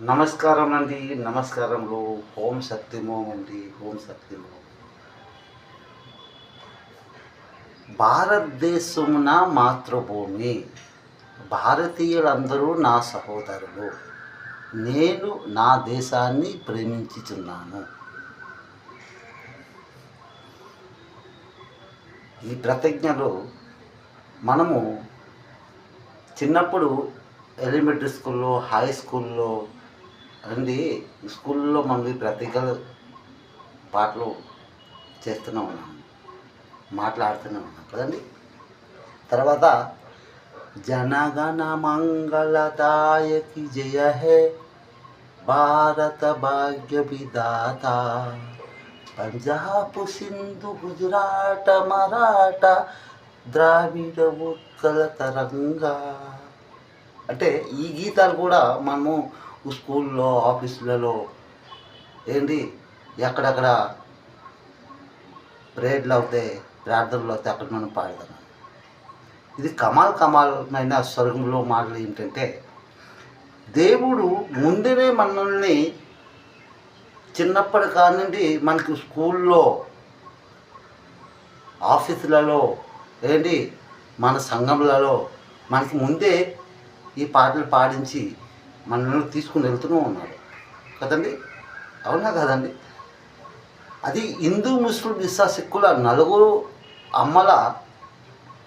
నమస్కారం అండి. నమస్కారములు. ఓం శక్తిమో అండి. ఓం శక్తిమో. భారతదేశం నా మాతృభూమి. భారతీయులందరూ నా సహోదరులు. నేను నా దేశాన్ని ప్రేమించుచున్నాను. ఈ ప్రతిజ్ఞలో మనము చిన్నప్పుడు ఎలిమెంటరీ స్కూల్లో, హై స్కూల్లో అండి, స్కూల్లో మనం ఈ ప్రతిజ్ఞలు పాటలు చేస్తూనే ఉన్నాము, మాట్లాడుతూనే ఉన్నాం కదండి. తర్వాత జనగణ మంగళదాయకి జయ హే భారత భాగ్య విధాత, పంజాబ్ సింధు గుజరాట మరాఠ ద్రావిడ ఉత్కల తరంగా. అంటే ఈ గీతాలు కూడా మనము స్కూల్లో, ఆఫీసులలో ఏంటి ఎక్కడెక్కడ ప్రేయర్లు అవుతాయి, ప్రార్థనలు అవుతాయి, అక్కడ మనం పాడతాం. ఇది కమాలమైన స్వర్గంలో మాటలు ఏంటంటే, దేవుడు ముందునే మనల్ని చిన్నప్పటి కానిండి మనకి స్కూల్లో, ఆఫీసులలో ఏంటి మన సంఘములలో మనకి ముందే ఈ పాటలు పాడించి మనల్ని తీసుకుని వెళ్తూనే ఉన్నాడు కదండి. అవునా కదండి. అది హిందూ, ముస్లిం, ఇస్సా, సిక్కుల నలుగురు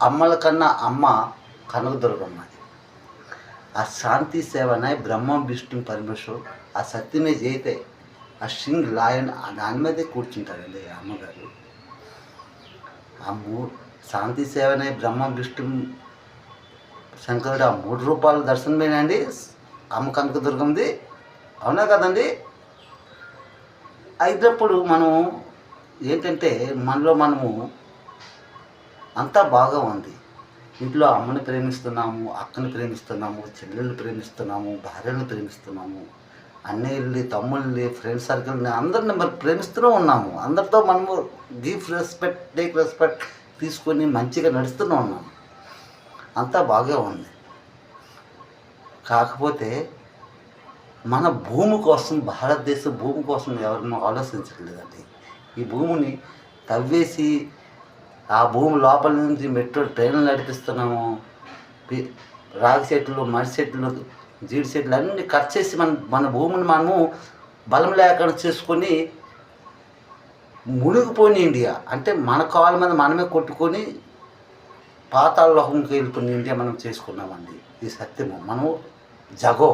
అమ్మల కన్నా అమ్మ కనకదుర్గమ్మది. ఆ శాంతి సేవనే బ్రహ్మ విష్ణు పరమేశ్వరు, ఆ సత్యమే జయితే ఆ సింగ్ లాయన్ దాని మీదే కూర్చుంటాడండి ఆ అమ్మగారు. శాంతి సేవనే బ్రహ్మ విష్ణు శంకరుడు ఆ 3 రూపాయల దర్శనమేనండి అమ్మ కనకదుర్గంది. అవునా కదండి. అయినప్పుడు మనం ఏంటంటే మనము అంతా బాగా ఉంది. ఇంట్లో అమ్మని ప్రేమిస్తున్నాము, అక్కని ప్రేమిస్తున్నాము, చెల్లెల్ని ప్రేమిస్తున్నాము, భార్యలను ప్రేమిస్తున్నాము, అన్నయ్యల్ని, తమ్ముళ్ళని, ఫ్రెండ్ సర్కిల్ని, అందరిని మరి ప్రేమిస్తూనే ఉన్నాము. అందరితో మనము టేక్ రెస్పెక్ట్ తీసుకొని మంచిగా నడుస్తూనే ఉన్నాము. అంతా బాగా ఉంది. కాకపోతే మన భూమి కోసం, భారతదేశ భూమి కోసం ఎవరినో ఆలోచించట్లేదండి. ఈ భూమిని తవ్వేసి ఆ భూమి లోపల నుంచి మెట్రో ట్రైన్లు నడిపిస్తున్నాము. రాగి చెట్లు, మర్రి చెట్లు, జీడి చెట్లు అన్నీ కట్ చేసి మన భూమిని మనము బలం లేకుండా చేసుకొని మునిగిపోయిన ఇండియా. అంటే మన కాళ్ళ మీద మనమే కొట్టుకొని పాతాళ లోకంకి వెళ్ళిపోయిన ఇండియా మనం చేసుకున్నామండి. ఈ సత్యము. మనము జగో